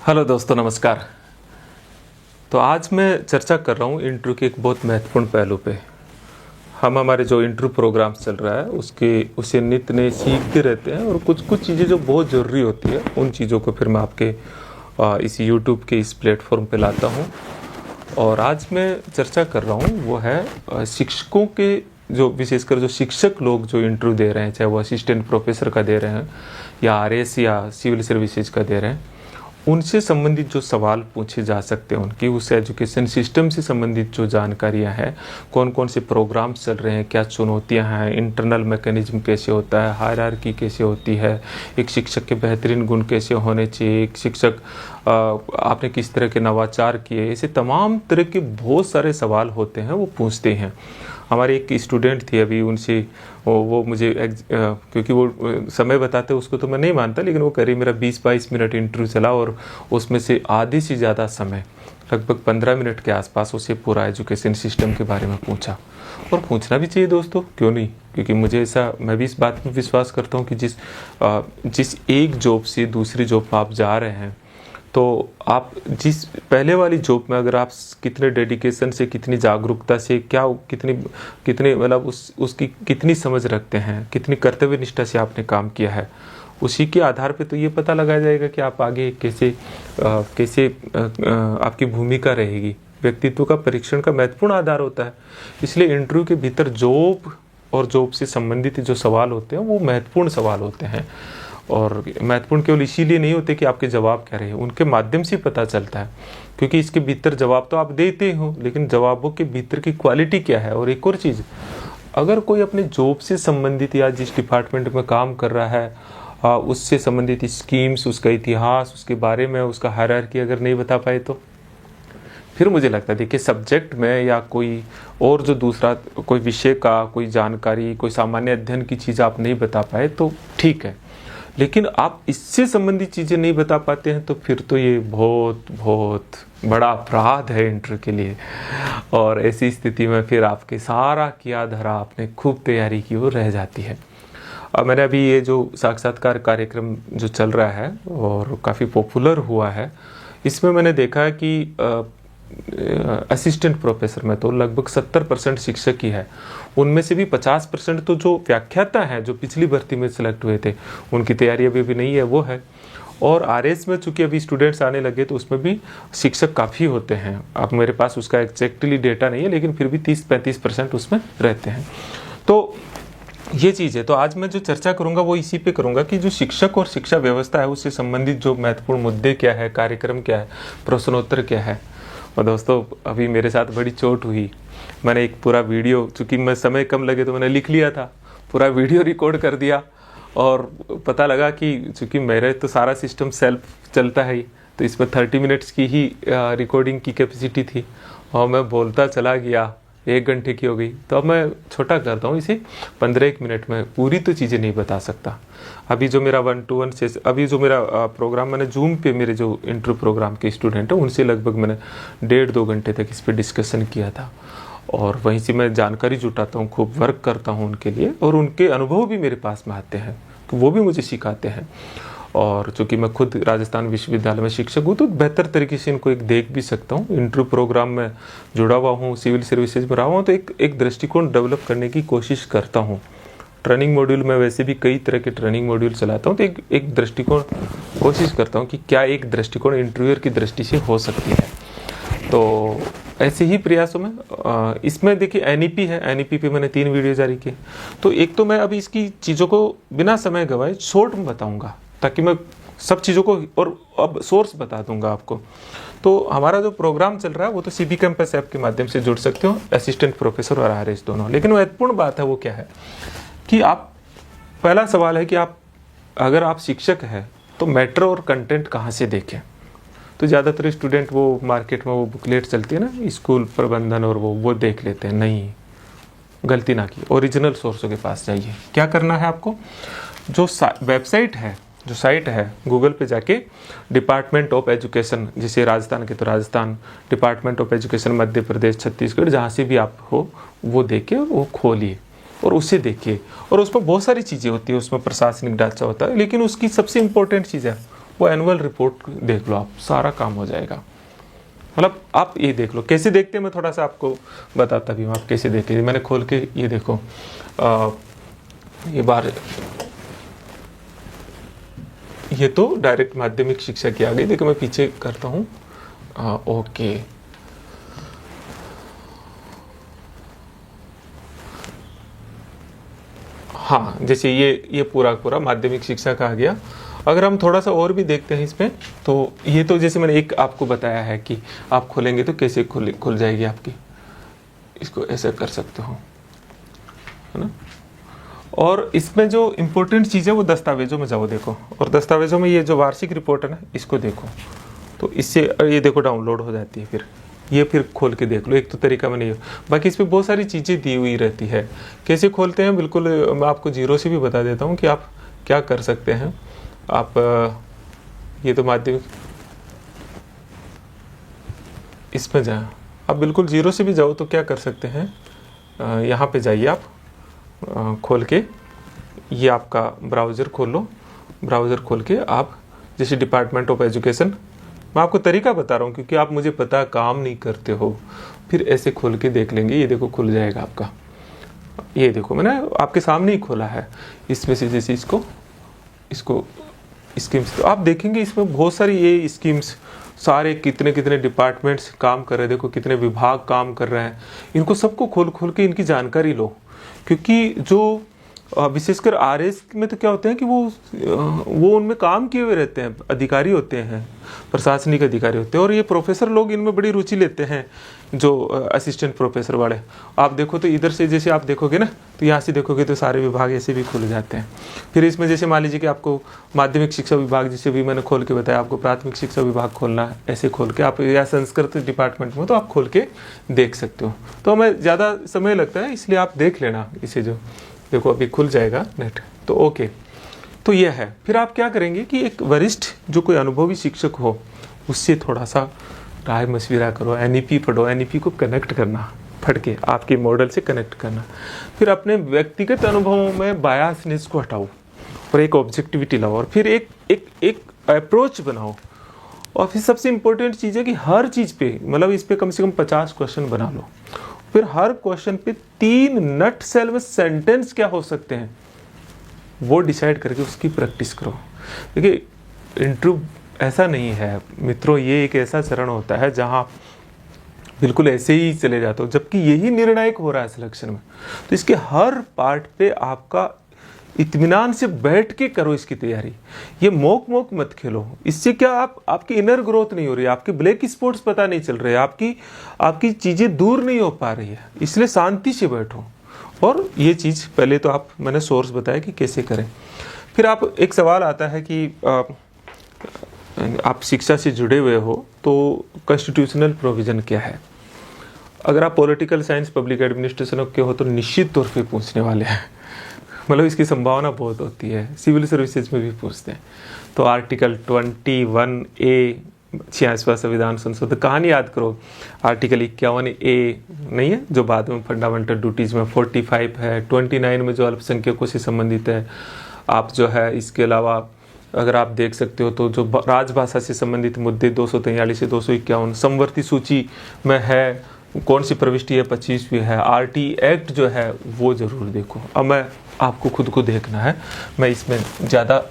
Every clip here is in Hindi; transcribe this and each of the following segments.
हेलो दोस्तों, नमस्कार। तो आज मैं चर्चा कर रहा हूँ इंटरव्यू के एक बहुत महत्वपूर्ण पहलू पे। हम हमारे जो इंटरव्यू प्रोग्राम चल रहा है उसे नित्य नए सीखते रहते हैं और कुछ कुछ चीज़ें जो बहुत ज़रूरी होती है उन चीज़ों को फिर मैं आपके इस यूट्यूब के इस प्लेटफॉर्म पे लाता हूँ। और आज मैं चर्चा कर रहा हूँ वो है शिक्षकों के, जो विशेषकर जो शिक्षक लोग जो इंटरव्यू दे रहे हैं, चाहे वो असिस्टेंट प्रोफेसर का दे रहे हैं या आरएस या सिविल सर्विसेज का दे रहे हैं, उनसे संबंधित जो सवाल पूछे जा सकते हैं, उनकी उस एजुकेशन सिस्टम से संबंधित जो जानकारियां हैं, कौन कौन से प्रोग्राम्स चल रहे हैं, क्या चुनौतियां हैं, इंटरनल मैकेनिज्म कैसे होता है, हायरार्की कैसे होती है, एक शिक्षक के बेहतरीन गुण कैसे होने चाहिए, एक शिक्षक आपने किस तरह के नवाचार किए, ऐसे तमाम तरह के बहुत सारे सवाल होते हैं, वो पूछते हैं। हमारे एक स्टूडेंट थी अभी, उनसे वो मुझे क्योंकि वो समय बताते उसको तो मैं नहीं मानता, लेकिन वो करीब मेरा 20-22 मिनट इंटरव्यू चला और उसमें से आधे से ज़्यादा समय, लगभग 15 मिनट के आसपास, उसे पूरा एजुकेशन सिस्टम के बारे में पूछा। और पूछना भी चाहिए दोस्तों, क्यों नहीं? क्योंकि मैं भी इस बात में विश्वास करता हूँ कि जिस एक जॉब से दूसरी जॉब में आप जा रहे हैं, तो आप जिस पहले वाली जॉब में अगर आप कितने डेडिकेशन से, कितनी जागरूकता से, कितने मतलब उसकी कितनी समझ रखते हैं, कितनी कर्तव्य निष्ठा से आपने काम किया है, उसी के आधार पे तो ये पता लगाया जाएगा कि आप आगे कैसे आपकी भूमिका रहेगी। व्यक्तित्व का परीक्षण का महत्वपूर्ण आधार होता है। इसलिए इंटरव्यू के भीतर जॉब और जॉब से संबंधित जो सवाल होते हैं वो महत्वपूर्ण सवाल होते हैं। और महत्वपूर्ण केवल इसीलिए नहीं होते कि आपके जवाब क्या रहे, उनके माध्यम से पता चलता है। क्योंकि इसके भीतर जवाब तो आप देते हो, लेकिन जवाबों के भीतर की क्वालिटी क्या है। और एक और चीज़, अगर कोई अपने जॉब से संबंधित या जिस डिपार्टमेंट में काम कर रहा है उससे संबंधित स्कीम्स, उसका इतिहास, उसके बारे में उसका हायरार्की अगर नहीं बता पाए, तो फिर मुझे लगता है, देखिए, सब्जेक्ट में या कोई और जो दूसरा कोई विषय का कोई जानकारी, कोई सामान्य अध्ययन की चीज़ आप नहीं बता पाए तो ठीक है, लेकिन आप इससे संबंधित चीज़ें नहीं बता पाते हैं तो फिर तो ये बहुत बहुत बड़ा अपराध है इंटरव्यू के लिए। और ऐसी स्थिति में फिर आपके सारा किया धरा आपने खूब तैयारी की वो रह जाती है। और मैंने अभी ये जो साक्षात्कार कार्यक्रम जो चल रहा है और काफ़ी पॉपुलर हुआ है, इसमें मैंने देखा कि असिस्टेंट प्रोफेसर में तो लगभग 70% शिक्षक ही है। उनमें से भी 50% तो जो व्याख्याता हैं, जो पिछली भर्ती में सिलेक्ट हुए थे, उनकी तैयारी अभी नहीं है, वो है। और आरएस में चूंकि अभी स्टूडेंट्स आने लगे तो उसमें भी शिक्षक काफ़ी होते हैं। अब मेरे पास उसका एग्जैक्टली डेटा नहीं है, लेकिन फिर भी 30-35% उसमें रहते हैं। तो ये चीज़ है। तो आज मैं जो चर्चा करूंगा वो इसी पे करूंगा कि जो शिक्षक और शिक्षा व्यवस्था है उससे संबंधित जो महत्वपूर्ण मुद्दे क्या है, कार्यक्रम क्या है, प्रश्नोत्तर क्या है। और दोस्तों, अभी मेरे साथ बड़ी चोट हुई। मैंने एक पूरा वीडियो, चूँकि मैं समय कम लगे तो मैंने लिख लिया था, पूरा वीडियो रिकॉर्ड कर दिया। और पता लगा कि चूँकि मेरे तो सारा सिस्टम सेल्फ चलता है ही, तो इसमें 30 मिनट्स की ही रिकॉर्डिंग की कैपेसिटी थी और मैं बोलता चला गया, 1 घंटे की हो गई। तो अब मैं छोटा करता हूँ इसे, 15-1 मिनट में पूरी तो चीज़ें नहीं बता सकता। अभी जो मेरा 1-to-1 से अभी जो मेरा प्रोग्राम, मैंने जूम पे मेरे जो इंटरव्यू प्रोग्राम के स्टूडेंट हैं उनसे लगभग मैंने 1.5-2 घंटे तक इस पर डिस्कशन किया था। और वहीं से मैं जानकारी जुटाता हूँ, खूब वर्क करता हूँ उनके लिए, और उनके अनुभव भी मेरे पास में आते हैं, वो भी मुझे सिखाते हैं। और चूँकि मैं खुद राजस्थान विश्वविद्यालय में शिक्षक हूँ तो बेहतर तरीके से इनको एक देख भी सकता हूँ। इंटरव्यू प्रोग्राम में जुड़ा हुआ हूँ, सिविल सर्विसेज में रहा हूँ, तो एक दृष्टिकोण डेवलप करने की कोशिश करता हूँ। ट्रेनिंग मॉड्यूल में वैसे भी कई तरह के ट्रेनिंग मॉड्यूल चलाता हूँ, तो एक दृष्टिकोण कोशिश करता हूँ कि क्या एक दृष्टिकोण इंटरव्यूअर की दृष्टि से हो सकती है। तो ऐसे ही प्रयासों में इसमें देखिए एनईपी है, एनईपी पे मैंने 3 वीडियो जारी किए। तो एक तो मैं अभी इसकी चीज़ों को बिना समय गवाए शॉर्ट में बताऊँगा, ताकि मैं सब चीज़ों को, और अब सोर्स बता दूंगा आपको। तो हमारा जो प्रोग्राम चल रहा है वो तो सीबी कैंपस ऐप के माध्यम से जुड़ सकते हो, असिस्टेंट प्रोफेसर और आरएस दोनों। लेकिन महत्वपूर्ण बात है वो क्या है कि पहला सवाल है कि अगर आप शिक्षक हैं तो मैटर और कंटेंट कहाँ से देखें। तो ज़्यादातर स्टूडेंट वो मार्केट में वो बुकलेट चलती है ना, स्कूल प्रबंधन, और वो देख लेते हैं। नहीं, गलती ना की, ओरिजिनल सोर्सों के पास जाइए। क्या करना है आपको, जो वेबसाइट है, जो साइट है, गूगल पे जाके डिपार्टमेंट ऑफ एजुकेशन, जैसे राजस्थान के तो Rajasthan, department of education Madhya Pradesh, Chhattisgarh, जहाँ से भी आप हो वो देखिए, वो खोलिए और उसे देखिए। और उसमें बहुत सारी चीज़ें होती है, उसमें प्रशासनिक ढांचा होता है, लेकिन उसकी सबसे इम्पोर्टेंट चीज़ है वो एनुअल रिपोर्ट देख लो, आप सारा काम हो जाएगा। मतलब आप ये देख लो कैसे देखते हैं, मैं थोड़ा सा आपको बताता भी हूँ आप कैसे देखेंगे। मैंने खोल के ये देखो, ये बार ये तो डायरेक्ट माध्यमिक शिक्षा की आ गई। देखो मैं पीछे करता हूँ, ओके। हाँ, जैसे ये पूरा माध्यमिक शिक्षा का आ गया। अगर हम थोड़ा सा और भी देखते हैं इसमें, तो ये तो जैसे मैंने एक आपको बताया है कि आप खोलेंगे तो कैसे खुल जाएगी आपकी, इसको ऐसे कर सकते हो, है ना। और इसमें जो इम्पोर्टेंट चीज़ है वो दस्तावेजों में जाओ देखो, और दस्तावेजों में ये जो वार्षिक रिपोर्ट है ना, इसको देखो, तो इससे ये देखो डाउनलोड हो जाती है। फिर खोल के देख लो, एक तो तरीका में नहीं हो। बाकी इस पर बहुत सारी चीज़ें दी हुई रहती है, कैसे खोलते हैं बिल्कुल मैं आपको जीरो से भी बता देता हूँ कि आप क्या कर सकते हैं। आप ये तो माध्यमिक, इसमें जाए आप बिल्कुल जीरो से भी जाओ तो क्या कर सकते हैं, यहाँ पे जाइए आप, खोल के ये आपका ब्राउज़र खोल लो। ब्राउज़र खोल के आप जैसे डिपार्टमेंट ऑफ एजुकेशन, मैं आपको तरीका बता रहा हूँ क्योंकि आप मुझे पता काम नहीं करते हो, फिर ऐसे खोल के देख लेंगे। ये देखो खुल जाएगा आपका, ये देखो मैंने आपके सामने ही खोला है। इसमें से जैसे इसको स्कीम्स, तो आप देखेंगे इसमें बहुत सारी ये स्कीम्स, सारे कितने कितने डिपार्टमेंट्स काम कर रहे हैं, देखो कितने विभाग काम कर रहे हैं। इनको सबको खोल के इनकी जानकारी लो, क्योंकि जो विशेषकर आरएस में तो क्या होते हैं कि वो उनमें काम किए हुए रहते हैं, अधिकारी होते हैं, प्रशासनिक अधिकारी होते हैं, और ये प्रोफेसर लोग इनमें बड़ी रुचि लेते हैं, जो असिस्टेंट प्रोफेसर वाले। आप देखो तो इधर से जैसे आप देखोगे ना, तो यहाँ से देखोगे तो सारे विभाग ऐसे भी खुल जाते हैं। फिर इसमें जैसे मान लीजिए कि आपको माध्यमिक शिक्षा विभाग, जिसे भी मैंने खोल के बताया, आपको प्राथमिक शिक्षा विभाग खोलना है, ऐसे खोल के आप, या संस्कृत डिपार्टमेंट में, तो आप खोल के देख सकते हो। तो हमें ज़्यादा समय लगता है, इसलिए आप देख लेना इसे। जो देखो अभी खुल जाएगा नेट, तो ओके। तो यह है। फिर आप क्या करेंगे कि एक वरिष्ठ जो कोई अनुभवी शिक्षक हो, उससे थोड़ा सा राय मशविरा करो, एनईपी पढ़ो, एनईपी को कनेक्ट करना, पढ़ के आपके मॉडल से कनेक्ट करना। फिर अपने व्यक्तिगत अनुभवों में बायसनेस को हटाओ और एक ऑब्जेक्टिविटी लाओ, और फिर एक अप्रोच बनाओ। और फिर सबसे इम्पोर्टेंट चीज़ है कि हर चीज़ पे, मतलब इस पे कम से कम 50 क्वेश्चन बना लो। फिर हर क्वेश्चन पे 3 नट सेल में सेंटेंस क्या हो सकते हैं वो डिसाइड करके उसकी प्रैक्टिस करो। देखिए इंटरव्यू ऐसा नहीं है मित्रों, ये एक ऐसा चरण होता है जहां बिल्कुल ऐसे ही चले जाते हो, जबकि यही निर्णायक हो रहा है सिलेक्शन में। तो इसके हर पार्ट पे आपका इत्मीनान से बैठ के करो इसकी तैयारी। ये मोक मत खेलो, इससे क्या आपकी इनर ग्रोथ नहीं हो रही है, आपके ब्लैक स्पॉट्स पता नहीं चल रहे हैं, आपकी चीज़ें दूर नहीं हो पा रही है। इसलिए शांति से बैठो, और ये चीज़ पहले तो मैंने सोर्स बताया कि कैसे करें। फिर आप, एक सवाल आता है कि आप शिक्षा से जुड़े हुए हो तो कॉन्स्टिट्यूशनल प्रोविज़न क्या है। अगर आप पॉलिटिकल साइंस पब्लिक एडमिनिस्ट्रेशन के हो तो निश्चित तौर पे पूछने वाले हैं, मतलब इसकी संभावना बहुत होती है। सिविल सर्विसेज में भी पूछते हैं। तो आर्टिकल 21A 86वां संविधान संशोधन, कहानी याद करो, आर्टिकल 51A नहीं है जो बाद में फंडामेंटल ड्यूटीज़ में 45 है, 29 में जो अल्पसंख्यकों से संबंधित है। आप जो है इसके अलावा अगर आप देख सकते हो तो जो राजभाषा से संबंधित मुद्दे 243 से 251, समवर्ती सूची में है कौन सी प्रविष्टि है, 25वीं है। आरटी एक्ट जो है वो ज़रूर देखो। अब मैं आपको खुद को देखना है, मैं इसमें ज़्यादा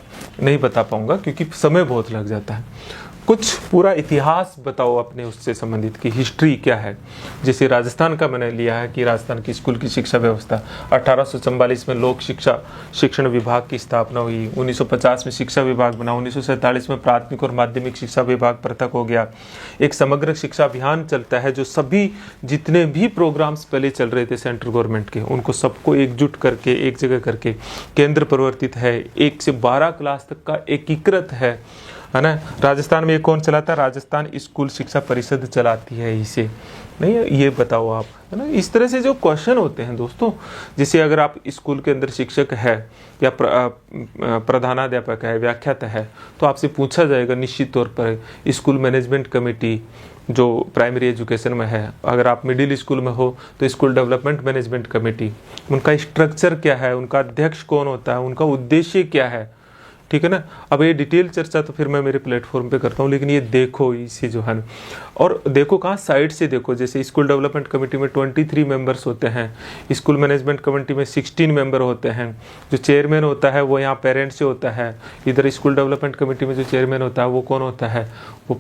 नहीं बता पाऊँगा क्योंकि समय बहुत लग जाता है। कुछ पूरा इतिहास बताओ अपने उससे संबंधित की हिस्ट्री क्या है। जैसे राजस्थान का मैंने लिया है कि राजस्थान की स्कूल की शिक्षा व्यवस्था 1844 में लोक शिक्षण विभाग की स्थापना हुई, 1950 में शिक्षा विभाग बना, 1947 में प्राथमिक और माध्यमिक शिक्षा विभाग पृथक हो गया। एक समग्र शिक्षा अभियान चलता है जो सभी जितने भी प्रोग्राम्स पहले चल रहे थे सेंट्रल गवर्नमेंट के, उनको सबको एकजुट करके एक जगह करके केंद्र प्रवर्तित है। 1 से 12 क्लास तक का एकीकृत है ना। राजस्थान में ये कौन चलाता है, राजस्थान स्कूल शिक्षा परिषद चलाती है इसे, नहीं है, ये बताओ आप, है ना। इस तरह से जो क्वेश्चन होते हैं दोस्तों, जैसे अगर आप स्कूल के अंदर शिक्षक है या प्रधानाध्यापक है, व्याख्याता है, तो आपसे पूछा जाएगा निश्चित तौर पर स्कूल मैनेजमेंट कमेटी जो प्राइमरी एजुकेशन में है, अगर आप मिडिल स्कूल में हो तो स्कूल डेवलपमेंट मैनेजमेंट कमेटी, उनका स्ट्रक्चर क्या है, उनका अध्यक्ष कौन होता है, उनका उद्देश्य क्या है, ठीक है ना। अब ये डिटेल चर्चा तो फिर मैं मेरे प्लेटफॉर्म पे करता हूँ, लेकिन ये देखो इसे जो है, और देखो कहाँ साइड से देखो। जैसे स्कूल डेवलपमेंट कमेटी में 23 मेंबर्स होते हैं, स्कूल मैनेजमेंट कमेटी में 16 मेंबर होते हैं, जो चेयरमैन होता है वो यहाँ पेरेंट्स से होता है। इधर स्कूल डेवलपमेंट कमेटी में जो चेयरमैन होता है वो कौन होता है, वो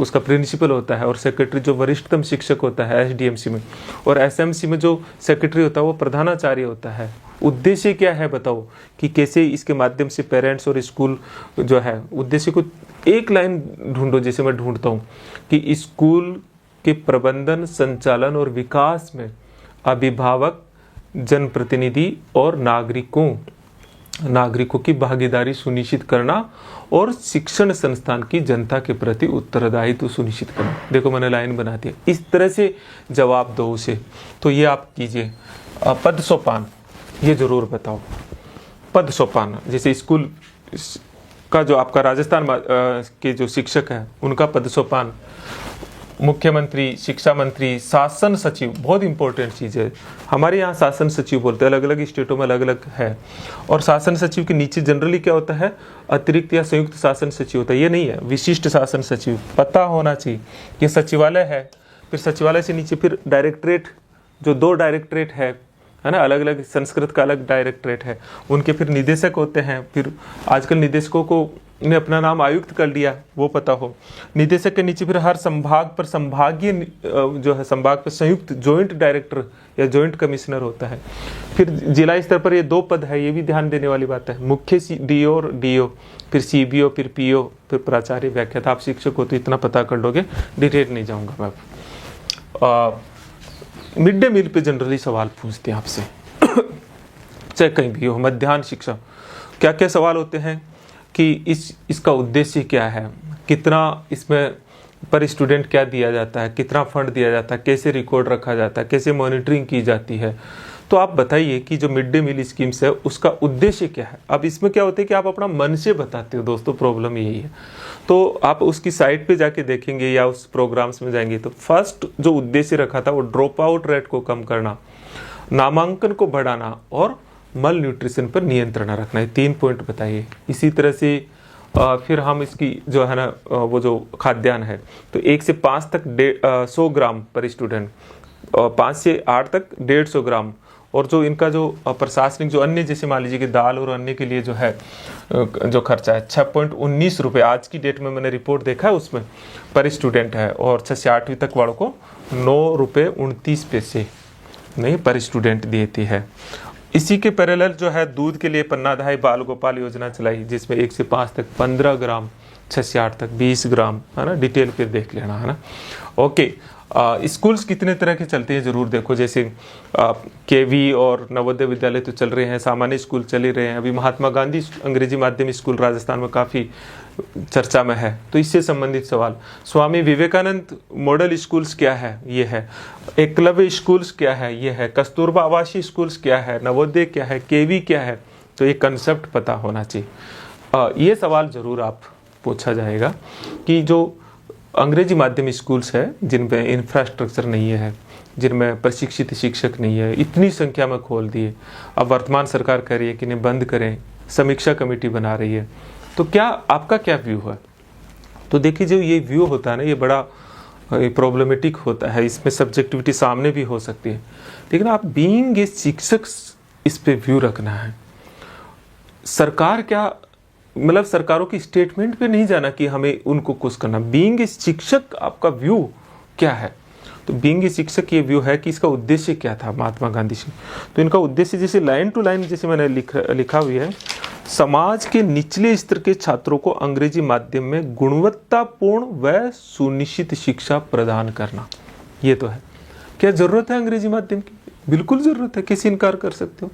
उसका प्रिंसिपल होता है, और सेक्रेटरी जो वरिष्ठतम शिक्षक होता है SDMC में, और SMC में जो सेक्रेटरी होता है वो प्रधानाचार्य होता है। उद्देश्य क्या है बताओ, कि कैसे इसके माध्यम से पेरेंट्स और स्कूल जो है, उद्देश्य को एक लाइन ढूंढो, जैसे मैं ढूंढता हूँ कि स्कूल के प्रबंधन, संचालन और विकास में अभिभावक, जनप्रतिनिधि और नागरिकों की भागीदारी सुनिश्चित करना और शिक्षण संस्थान की जनता के प्रति उत्तरदायित्व सुनिश्चित करना। देखो मैंने लाइन बना दिया, इस तरह से जवाब दो उसे। तो ये आप कीजिए। पद सोपान ये जरूर बताओ। पद सोपान, जैसे स्कूल का जो आपका राजस्थान के जो शिक्षक है उनका पद सोपान, मुख्यमंत्री, शिक्षा मंत्री, शासन सचिव, बहुत इंपॉर्टेंट चीज़ है। हमारे यहाँ शासन सचिव बोलते हैं, अलग अलग स्टेटों में अलग अलग है। और शासन सचिव के नीचे जनरली क्या होता है, अतिरिक्त या संयुक्त शासन सचिव होता है। ये नहीं है, विशिष्ट शासन सचिव पता होना चाहिए। ये सचिवालय है, फिर सचिवालय से नीचे फिर डायरेक्टरेट, जो 2 डायरेक्टरेट है ना, अलग अलग, संस्कृत का अलग डायरेक्टरेट है, उनके फिर निदेशक होते हैं। फिर आजकल निदेशकों को ने अपना नाम आयुक्त कर लिया, वो पता हो। निदेशक के नीचे फिर हर संभाग पर संभागीय जो है, संभाग पर संयुक्त जॉइंट डायरेक्टर या जॉइंट कमिश्नर होता है। फिर जिला स्तर पर ये 2 पद है, ये भी ध्यान देने वाली बात है, मुख्य DO और DO, फिर CBO, फिर PO, फिर प्राचार्य, व्याख्याता। आप शिक्षक हो तो इतना पता कर लोगे, डिटेल नहीं जाऊँगा मैं। मिड डे मील पे जनरली सवाल पूछते हैं आपसे चाहे कहीं भी हो, मध्याह्न शिक्षा, क्या क्या सवाल होते हैं कि इसका उद्देश्य क्या है, कितना इसमें पर स्टूडेंट क्या दिया जाता है, कितना फंड दिया जाता है, कैसे रिकॉर्ड रखा जाता है, कैसे मॉनिटरिंग की जाती है। तो आप बताइए कि जो मिड डे मील स्कीम्स है उसका उद्देश्य क्या है। अब इसमें क्या होता है कि आप अपना मन से बताते हो दोस्तों, प्रॉब्लम यही है। तो आप उसकी साइट पे जाके देखेंगे या उस प्रोग्राम्स में जाएंगे तो फर्स्ट जो उद्देश्य रखा था वो ड्रॉप आउट रेट को कम करना, नामांकन को बढ़ाना और मल न्यूट्रिशन पर नियंत्रण रखना है। 3 पॉइंट बताइए। इसी तरह से फिर हम इसकी जो है ना वो जो खाद्यान्न है, तो 1 से 5 तक 100 ग्राम पर स्टूडेंट, 5 से 8 तक 150 ग्राम। और जो इनका जो प्रशासनिक जो अन्य, जैसे मान लीजिए कि दाल और अन्य के लिए जो है जो खर्चा है 6.19 रुपये, आज की डेट में मैंने रिपोर्ट देखा है उसमें पर स्टूडेंट है। और 6 से 8वीं तक वालों को 9 रुपये 29 पैसे नहीं पर स्टूडेंट देती है। इसी के पैरेलल जो है दूध के लिए पन्नाधाय बाल गोपाल योजना चलाई, जिसमें 1 से 5 तक 15 ग्राम, 6 से 8 तक 20 ग्राम, है ना। डिटेल फिर देख लेना, है ना। ओके। स्कूल्स कितने तरह के चलते हैं जरूर देखो, जैसे KV और नवोदय विद्यालय तो चल रहे हैं, सामान्य स्कूल चल ही रहे हैं। अभी महात्मा गांधी अंग्रेजी माध्यम स्कूल राजस्थान में काफ़ी चर्चा में है, तो इससे संबंधित सवाल। स्वामी विवेकानंद मॉडल स्कूल्स क्या है, ये है। एकलव्य स्कूल्स क्या है, ये है। कस्तूरबा आवासीय स्कूल्स क्या है, नवोदय क्या है, KV क्या है, तो ये कंसेप्ट पता होना चाहिए। ये सवाल जरूर आप पूछा जाएगा कि जो अंग्रेजी माध्यम स्कूल्स है जिनमें इंफ्रास्ट्रक्चर नहीं है, जिनमें प्रशिक्षित शिक्षक नहीं है, इतनी संख्या में खोल दिए, अब वर्तमान सरकार कह रही है कि इन्हें बंद करें, समीक्षा कमेटी बना रही है, तो क्या आपका क्या व्यू है। तो देखिए जो ये व्यू होता है ना, ये बड़ा प्रॉब्लमेटिक होता है, इसमें सब्जेक्टिविटी सामने भी हो सकती है, लेकिन आप बीइंग ए शिक्षक इस पे व्यू रखना है। सरकार क्या, मतलब सरकारों की स्टेटमेंट पे नहीं जाना कि हमें उनको कुछ करना। बीइंग ए शिक्षक आपका व्यू क्या है, तो बीइंग ए शिक्षक ये व्यू है कि इसका उद्देश्य क्या था महात्मा गांधी जी। तो इनका उद्देश्य जैसे लाइन टू लाइन जैसे मैंने लिखा हुई है, समाज के निचले स्तर के छात्रों को अंग्रेजी माध्यम में गुणवत्तापूर्ण व सुनिश्चित शिक्षा प्रदान करना, ये तो है। क्या जरूरत है अंग्रेजी माध्यम की? बिल्कुल जरूरत है, कैसे इनकार कर सकते हो।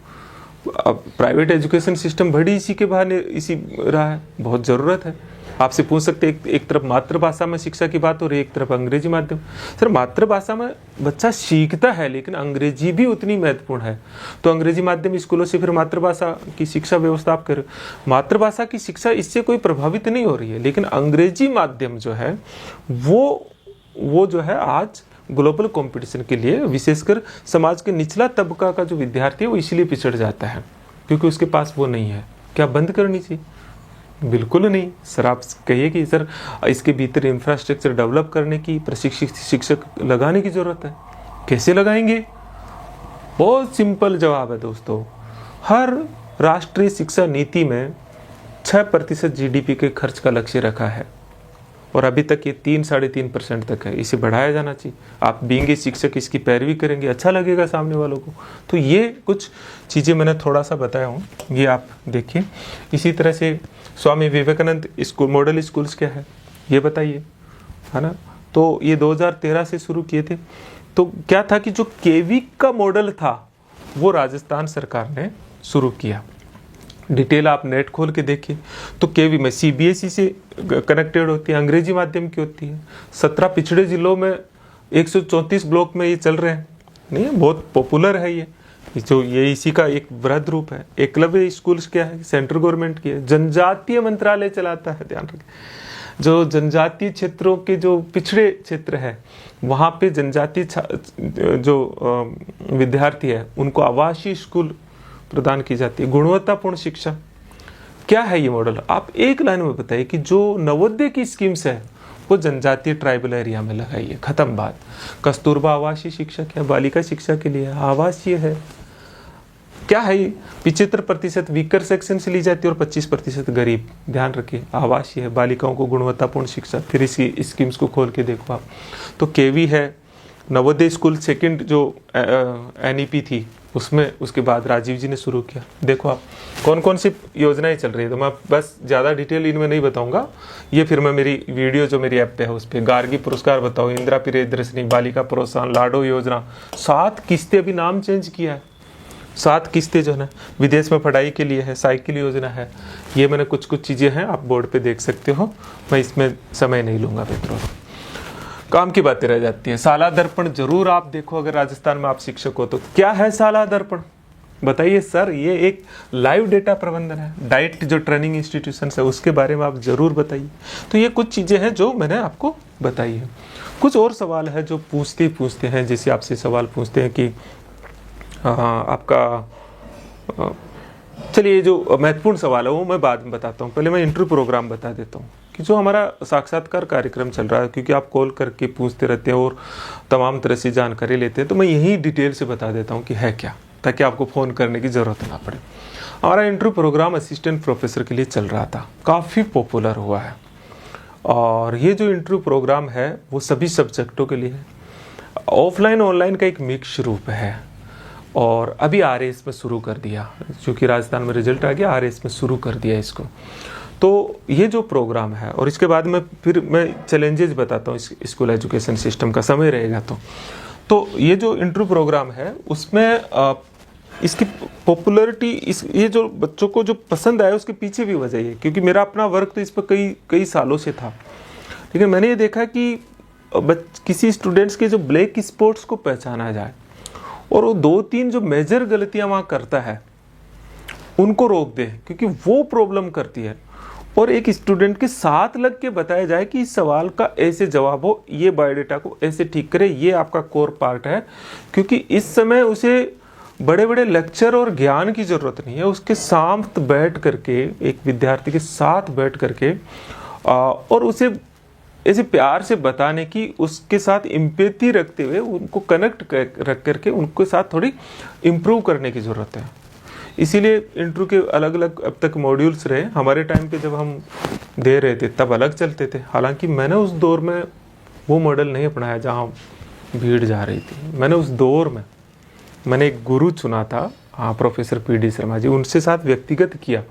अब प्राइवेट एजुकेशन सिस्टम बड़ी इसी के बहाने इसी रहा है, बहुत ज़रूरत है। आपसे पूछ सकते एक तरफ मातृभाषा में शिक्षा की बात हो रही है, एक तरफ अंग्रेजी माध्यम। सर मातृभाषा में बच्चा सीखता है, लेकिन अंग्रेजी भी उतनी महत्वपूर्ण है। तो अंग्रेजी माध्यम स्कूलों से फिर मातृभाषा की शिक्षा व्यवस्था आप करें। मातृभाषा की शिक्षा इससे कोई प्रभावित नहीं हो रही है, लेकिन अंग्रेजी माध्यम जो है वो जो है आज ग्लोबल कंपटीशन के लिए, विशेषकर समाज के निचला तबका का जो विद्यार्थी है वो इसलिए पिछड़ जाता है क्योंकि उसके पास वो नहीं है। क्या बंद करनी चाहिए? बिल्कुल नहीं सर। आप कहिए कि सर इसके भीतर इंफ्रास्ट्रक्चर डेवलप करने की, प्रशिक्षित शिक्षक लगाने की ज़रूरत है। कैसे लगाएंगे? बहुत सिंपल जवाब है दोस्तों। हर राष्ट्रीय शिक्षा नीति में 6% GDP के खर्च का लक्ष्य रखा है और अभी तक ये 3-3.5% तक है। इसे बढ़ाया जाना चाहिए। आप बीइंग शिक्षक इसकी पैरवी करेंगे, अच्छा लगेगा सामने वालों को। तो ये कुछ चीज़ें मैंने थोड़ा सा बताया हूँ, ये आप देखिए। इसी तरह से Swami Vivekananda school model schools क्या है ये बताइए, है ना। तो ये 2013 से शुरू किए थे। तो क्या था कि जो केवी का मॉडल था वो राजस्थान सरकार ने शुरू किया। डिटेल आप नेट खोल के देखिए तो केवी में CBSE से कनेक्टेड होती है, अंग्रेजी माध्यम की होती है। 17 पिछड़े जिलों में 134 ब्लॉक में ये चल रहे हैं। नहीं, बहुत पॉपुलर है ये जो ये इसी का एक वृहद रूप है। एकलव्य स्कूल्स क्या है? सेंट्रल गवर्नमेंट की है, जनजातीय मंत्रालय चलाता है। ध्यान रखें, जो जनजातीय क्षेत्रों के जो पिछड़े क्षेत्र है वहाँ पे जनजातीय जो विद्यार्थी है उनको आवासीय स्कूल प्रदान की जाती है, गुणवत्तापूर्ण शिक्षा। क्या है ये मॉडल? आप एक लाइन में बताइए कि जो नवोदय की स्कीम्स है वो जनजातीय ट्राइबल एरिया में लगाइए, खत्म बात। कस्तूरबा आवासीय शिक्षा क्या? बालिका शिक्षा के लिए आवासीय है। क्या है? 75% वीकर सेक्शन से ली जाती है और 25% गरीब। ध्यान रखिए, आवासीय है, बालिकाओं को गुणवत्तापूर्ण शिक्षा। फिर इसी स्कीम्स को खोल के देखो आप तो केवी है, नवोदय स्कूल सेकंड जो NEP थी उसमें, उसके बाद राजीव जी ने शुरू किया। देखो आप कौन कौन सी योजनाएं चल रही है। तो मैं बस ज़्यादा डिटेल इनमें नहीं बताऊंगा, ये फिर मैं मेरी वीडियो जो मेरी ऐप पे है उस पर गार्गी पुरस्कार बताओ, इंदिरा प्रियदर्शनी, बालिका प्रोत्साहन, लाडो योजना, 7 किस्तें, अभी नाम चेंज किया है, 7 किस्तें जो है ना विदेश में पढ़ाई के लिए है, साइकिल योजना है। ये मैंने कुछ चीज़ें हैं, आप बोर्ड पे देख सकते हो, मैं इसमें समय नहीं लूँगा मित्रों, काम की बातें रह जाती है। साला दर्पण जरूर आप देखो, अगर राजस्थान में आप शिक्षक हो तो। क्या है साला दर्पण? बताइए सर। ये एक लाइव डेटा प्रबंधन है, डाइट जो ट्रेनिंग इंस्टीट्यूशन है उसके बारे में आप जरूर बताइए। तो ये कुछ चीज़ें हैं जो मैंने आपको बताई है। कुछ और सवाल है जो पूछते हैं, जैसे आपसे सवाल पूछते हैं कि आपका चलिए जो महत्वपूर्ण सवाल है वो मैं बाद में बताता हूँ, पहले मैं इंटरव्यू प्रोग्राम बता देता हूँ कि जो हमारा साक्षात्कार कार्यक्रम चल रहा है, क्योंकि आप कॉल करके पूछते रहते हैं और तमाम तरह से जानकारी लेते हैं, तो मैं यही डिटेल से बता देता हूँ कि है क्या, ताकि आपको फ़ोन करने की ज़रूरत ना पड़े। हमारा इंटरव्यू प्रोग्राम असिस्टेंट प्रोफेसर के लिए चल रहा था, काफ़ी पॉपुलर हुआ है। और ये जो इंटरव्यू प्रोग्राम है वो सभी सब्जेक्टों के लिए है, ऑफलाइन ऑनलाइन का एक मिक्स रूप है। और अभी RAS में शुरू कर दिया, क्योंकि राजस्थान में रिजल्ट आ गया, RAS में शुरू कर दिया इसको। तो ये जो प्रोग्राम है, और इसके बाद में फिर मैं चैलेंजेस बताता हूँ स्कूल एजुकेशन सिस्टम का, समय रहेगा तो ये जो इंटरव्यू प्रोग्राम है उसमें इसकी पॉपुलैरिटी, ये जो बच्चों को जो पसंद आया उसके पीछे भी वजह है, क्योंकि मेरा अपना वर्क तो इस पर कई सालों से था। लेकिन मैंने ये देखा कि किसी स्टूडेंट्स के जो ब्लैक स्पॉट्स को पहचाना जाए और वो 2-3 जो मेजर गलतियां वहाँ करता है उनको रोक दे, क्योंकि वो प्रॉब्लम करती है, और एक स्टूडेंट के साथ लग के बताया जाए कि इस सवाल का ऐसे जवाब हो, ये बायोडेटा को ऐसे ठीक करे, ये आपका कोर पार्ट है। क्योंकि इस समय उसे बड़े बड़े लेक्चर और ज्ञान की ज़रूरत नहीं है, उसके साथ बैठ करके, एक विद्यार्थी के साथ बैठ करके और उसे ऐसे प्यार से बताने की, उसके साथ एम्पैथी रखते हुए उनको कनेक्ट रख करके उनके साथ थोड़ी इम्प्रूव करने की ज़रूरत है। इसीलिए इंटरव्यू के अलग अलग अब तक मॉड्यूल्स रहे। हमारे टाइम पे जब हम दे रहे थे तब अलग चलते थे, हालांकि मैंने उस दौर में वो मॉडल नहीं अपनाया जहाँ भीड़ जा रही थी। मैंने उस दौर में एक गुरु चुना था, हाँ, प्रोफेसर PD शर्मा जी, उनसे साथ व्यक्तिगत किया,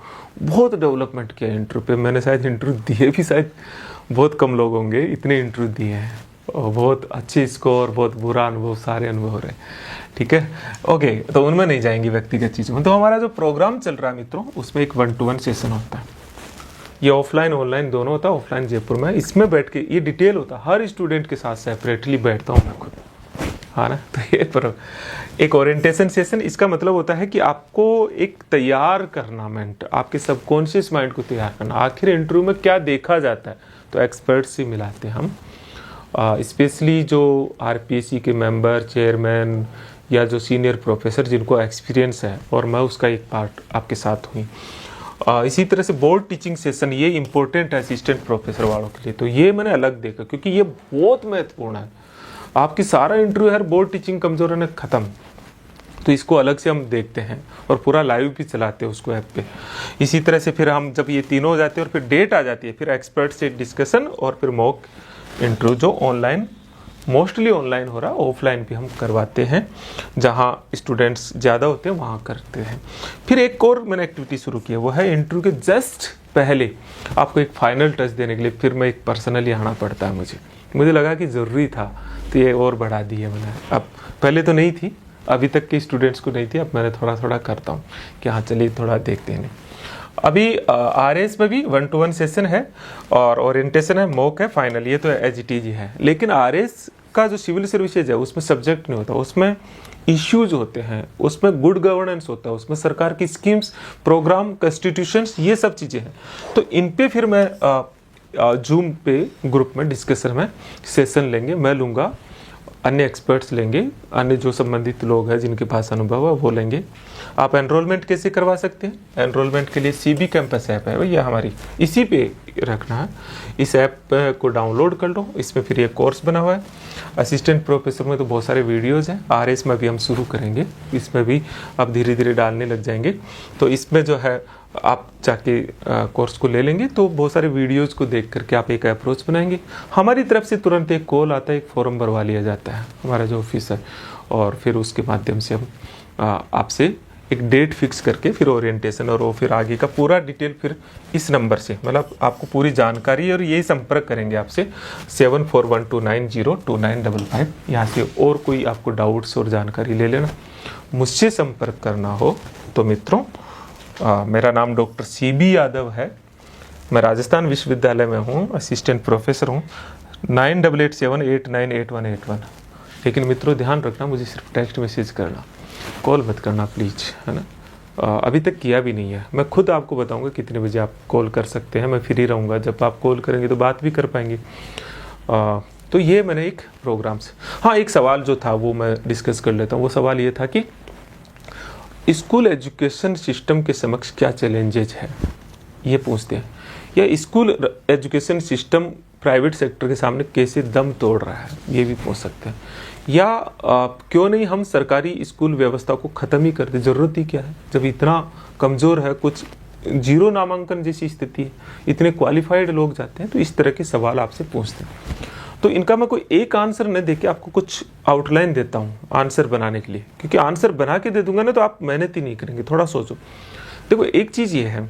बहुत डेवलपमेंट किया इंटरव्यू पे। मैंने शायद इंटरव्यू दिए भी शायद बहुत कम लोग होंगे, इतने इंटरव्यू दिए हैं, और बहुत अच्छे स्कोर, बहुत बुरा अनुभव, सारे अनुभव रहे। ठीक है, ओके, तो उनमें नहीं जाएंगे व्यक्तिगत चीज़ों में। तो हमारा जो प्रोग्राम चल रहा है मित्रों, उसमें एक 1-to-1 सेशन होता है। ये ऑफलाइन ऑनलाइन दोनों होता है। ऑफलाइन जयपुर में, इसमें बैठ के ये डिटेल होता है, हर स्टूडेंट के साथ सेपरेटली बैठता हूँ मैं खुद, हाँ ना। तो ये एक ओरिएंटेशन सेशन, इसका मतलब होता है कि आपको एक तैयार करना, आपके सबकॉन्शियस माइंड को तैयार करना। आखिर इंटरव्यू में क्या देखा जाता है, तो एक्सपर्ट्स से मिलाते हैं हम, स्पेशली जो RPSC के मेंबर, चेयरमैन या जो सीनियर प्रोफेसर जिनको एक्सपीरियंस है, और मैं उसका एक पार्ट आपके साथ हुई। इसी तरह से बोर्ड टीचिंग सेशन, ये इंपॉर्टेंट है असिस्टेंट प्रोफेसर वालों के लिए, तो ये मैंने अलग देखा क्योंकि ये बहुत महत्वपूर्ण है। आपकी सारा इंटरव्यू है बोर्ड टीचिंग कमजोर है खत्म, तो इसको अलग से हम देखते हैं और पूरा लाइव भी चलाते हैं उसको ऐप पे। इसी तरह से फिर हम जब ये तीनों हो जाते हैं और फिर डेट आ जाती है, फिर एक्सपर्ट से डिस्कशन और फिर मॉक इंटरव्यू, जो ऑनलाइन मोस्टली ऑनलाइन हो रहा है, ऑफलाइन भी हम करवाते हैं, जहाँ स्टूडेंट्स ज़्यादा होते हैं वहाँ करते हैं। फिर एक और मैंने एक्टिविटी शुरू की है, वो है इंटरव्यू के जस्ट पहले आपको एक फाइनल टच देने के लिए फिर मैं एक पर्सनली आना पड़ता है। मुझे लगा कि ज़रूरी था, तो ये और बढ़ा दी है मैंने। अब पहले तो नहीं थी, अभी तक के स्टूडेंट्स को नहीं थी, अब मैंने थोड़ा थोड़ा करता हूँ कि हाँ चलिए थोड़ा देखते हैं। अभी RS में भी 1-to-1 सेशन है और ओरिएंटेशन है, मॉक है, फाइनल, ये तो एचटीज है। लेकिन RS का जो सिविल सर्विसेज है उसमें सब्जेक्ट नहीं होता, उसमें इश्यूज होते हैं, उसमें गुड गवर्नेंस होता है, उसमें सरकार की स्कीम्स, प्रोग्राम, कॉन्स्टिट्यूशंस, ये सब चीज़ें हैं। तो इन पे फिर मैं जूम पे ग्रुप में डिस्कशन में सेशन लेंगे, मैं लूँगा, अन्य एक्सपर्ट्स लेंगे, अन्य जो संबंधित लोग हैं जिनके पास अनुभव है वो लेंगे। आप एनरोलमेंट कैसे करवा सकते हैं? एनरोलमेंट के लिए CB कैंपस ऐप है भैया हमारी, इसी पे रखना है। इस ऐप को डाउनलोड कर लो, इसमें फिर ये कोर्स बना हुआ है। असिस्टेंट प्रोफेसर में तो बहुत सारे वीडियोज़ हैं, RS में भी हम शुरू करेंगे, इसमें भी अब धीरे धीरे डालने लग जाएंगे। तो इसमें जो है आप जाके कोर्स को ले लेंगे, तो बहुत सारे वीडियोज़ को देख करके आप एक अप्रोच बनाएंगे। हमारी तरफ से तुरंत एक कॉल आता है, एक फॉर्म भरवा लिया जाता है, हमारा जो ऑफिस है, और फिर उसके माध्यम से हम आपसे एक डेट फिक्स करके फिर ओरिएंटेशन और वो फिर आगे का पूरा डिटेल फिर इस नंबर से, मतलब आपको पूरी जानकारी, और यही संपर्क करेंगे आपसे 7412902955। यहाँ से और कोई आपको डाउट्स और जानकारी ले लेना, मुझसे संपर्क करना हो तो मित्रों, मेरा नाम डॉक्टर CB यादव है, मैं राजस्थान विश्वविद्यालय में हूँ, असिस्टेंट प्रोफेसर हूँ। 9887898181। लेकिन मित्रों ध्यान रखना, मुझे सिर्फ टेक्स्ट मैसेज करना, कॉल मत करना प्लीज़, है ना। अभी तक किया भी नहीं है, मैं खुद आपको बताऊंगा कितने बजे आप कॉल कर सकते हैं, मैं फ्री रहूँगा, जब आप कॉल करेंगे तो बात भी कर पाएंगे। तो ये मैंने एक प्रोग्राम से, हाँ एक सवाल जो था वो मैं डिस्कस कर लेता हूँ। वो सवाल ये था कि स्कूल एजुकेशन सिस्टम के समक्ष क्या चैलेंजेज है, ये पूछते हैं, या school education system private sector के सामने कैसे दम तोड़ रहा है, ये भी पूछ सकते हैं। या क्यों नहीं हम सरकारी स्कूल व्यवस्था को ख़त्म ही कर दे, ज़रूरत ही क्या है जब इतना कमज़ोर है, कुछ जीरो नामांकन जैसी स्थिति है, इतने क्वालिफाइड लोग जाते हैं। तो इस तरह के सवाल आपसे पूछते हैं। तो इनका मैं कोई एक आंसर न देके आपको कुछ आउटलाइन देता हूँ आंसर बनाने के लिए, क्योंकि आंसर बना के दे दूंगा ना तो आप मेहनत ही नहीं करेंगे, थोड़ा सोचो। देखो एक चीज़ ये है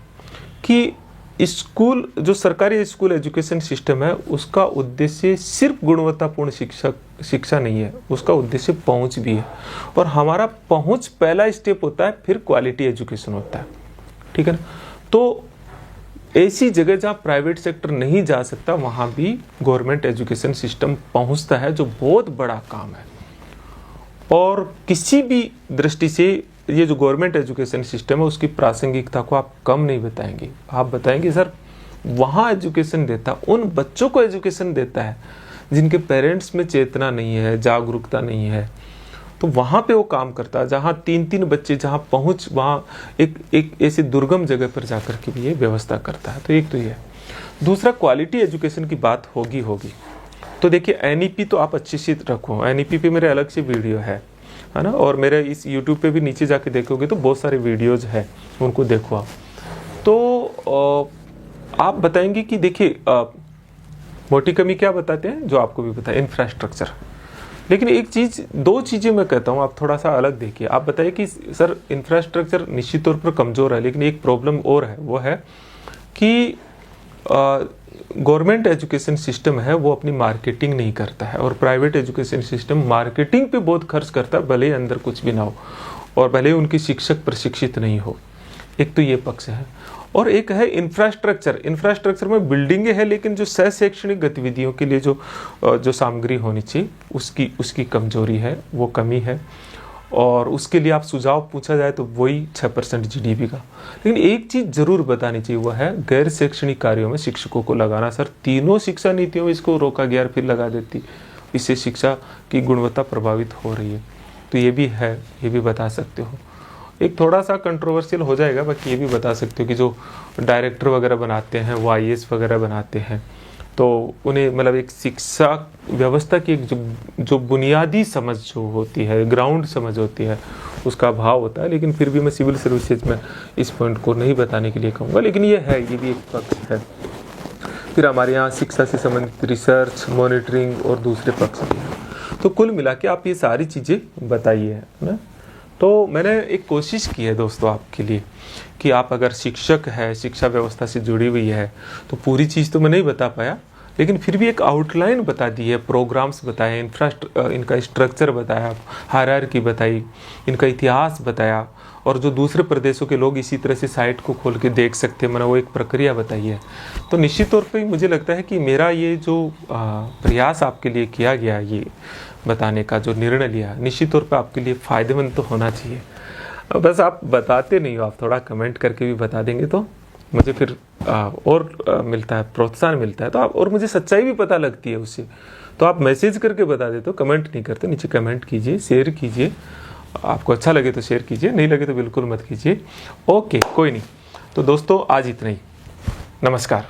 कि स्कूल, जो सरकारी स्कूल एजुकेशन सिस्टम है, उसका उद्देश्य सिर्फ गुणवत्तापूर्ण शिक्षा नहीं है, उसका उद्देश्य पहुंच भी है। और हमारा पहुंच पहला स्टेप होता है, फिर क्वालिटी एजुकेशन होता है, ठीक है ना। तो ऐसी जगह जहाँ प्राइवेट सेक्टर नहीं जा सकता, वहाँ भी गवर्नमेंट एजुकेशन सिस्टम पहुँचता है, जो बहुत बड़ा काम है। और किसी भी दृष्टि से ये जो गवर्नमेंट एजुकेशन सिस्टम है उसकी प्रासंगिकता को आप कम नहीं बताएंगे, आप बताएंगे सर वहाँ एजुकेशन देता, उन बच्चों को एजुकेशन देता है जिनके पेरेंट्स में चेतना नहीं है, जागरूकता नहीं है, तो वहाँ पे वो काम करता है। जहाँ 3-3 बच्चे जहाँ पहुँच, वहाँ एक ऐसी दुर्गम जगह पर जाकर के भी ये व्यवस्था करता है। तो एक तो ये है। दूसरा, क्वालिटी एजुकेशन की बात होगी। तो देखिए NEP तो आप अच्छे से रखो, NEP पे मेरे अलग से वीडियो है ना, और मेरे इस YouTube पे भी नीचे जाके देखोगे तो बहुत सारे वीडियोज़ हैं, उनको देखो आप। तो आप बताएंगे कि देखिए मोटी कमी क्या बताते हैं, जो आपको भी पता है, इंफ्रास्ट्रक्चर। लेकिन एक चीज़, दो चीज़ें मैं कहता हूँ, आप थोड़ा सा अलग देखिए। आप बताइए कि सर इंफ्रास्ट्रक्चर निश्चित तौर पर कमज़ोर है, लेकिन एक प्रॉब्लम और है, वो है कि गवर्नमेंट एजुकेशन सिस्टम है वो अपनी मार्केटिंग नहीं करता है, और प्राइवेट एजुकेशन सिस्टम मार्केटिंग पे बहुत खर्च करता है, भले ही अंदर कुछ भी ना हो और भले ही उनके शिक्षक प्रशिक्षित नहीं हो। एक तो ये पक्ष है। और एक है इंफ्रास्ट्रक्चर में बिल्डिंगें हैं, लेकिन जो सह शैक्षणिक गतिविधियों के लिए जो सामग्री होनी चाहिए उसकी कमजोरी है, वो कमी है। और उसके लिए आप सुझाव पूछा जाए तो वही 6% GDP का। लेकिन एक चीज़ जरूर बतानी चाहिए, वह है गैर शैक्षणिक कार्यों में शिक्षकों को लगाना। सर तीनों शिक्षा नीतियों में इसको रोका गया, फिर लगा देती, इससे शिक्षा की गुणवत्ता प्रभावित हो रही है। तो ये भी है, ये भी बता सकते हो। एक थोड़ा सा कंट्रोवर्शियल हो जाएगा, बाकी ये भी बता सकते हो कि जो डायरेक्टर वगैरह बनाते हैं, वो IAS वगैरह बनाते हैं, तो उन्हें मतलब एक शिक्षा व्यवस्था की एक जो बुनियादी समझ जो होती है, ग्राउंड समझ होती है, उसका अभाव होता है। लेकिन फिर भी मैं सिविल सर्विसेज में इस पॉइंट को नहीं बताने के लिए कहूँगा, लेकिन ये है, ये भी एक पक्ष है। फिर हमारे यहाँ शिक्षा से संबंधित रिसर्च, मॉनिटरिंग और दूसरे पक्ष भी हैं। तो कुल मिला के आप ये सारी चीज़ें बताइए, है ना। तो मैंने एक कोशिश की है दोस्तों आपके लिए कि आप अगर शिक्षक है, शिक्षा व्यवस्था से जुड़ी हुई है, तो पूरी चीज़ तो मैं नहीं बता पाया, लेकिन फिर भी एक आउटलाइन बता दी है, प्रोग्राम्स बताए, इनका स्ट्रक्चर बताया, हायरार्की बताई, इनका इतिहास बताया, और जो दूसरे प्रदेशों के लोग इसी तरह से साइट को खोल के देख सकते हैं, मैंने वो एक प्रक्रिया बताई है। तो निश्चित तौर पे मुझे लगता है कि मेरा ये जो प्रयास आपके लिए किया गया, ये बताने का जो निर्णय लिया, निश्चित तौर पे आपके लिए फ़ायदेमंद तो होना चाहिए। बस आप बताते नहीं हो, आप थोड़ा कमेंट करके भी बता देंगे तो मुझे फिर और मिलता है, प्रोत्साहन मिलता है, तो आप, और मुझे सच्चाई भी पता लगती है उससे। तो आप मैसेज करके बता देते हो, कमेंट नहीं करते, नीचे कमेंट कीजिए, शेयर कीजिए, आपको अच्छा लगे तो शेयर कीजिए, नहीं लगे तो बिल्कुल मत कीजिए। ओके, कोई नहीं। तो दोस्तों आज इतना ही, नमस्कार।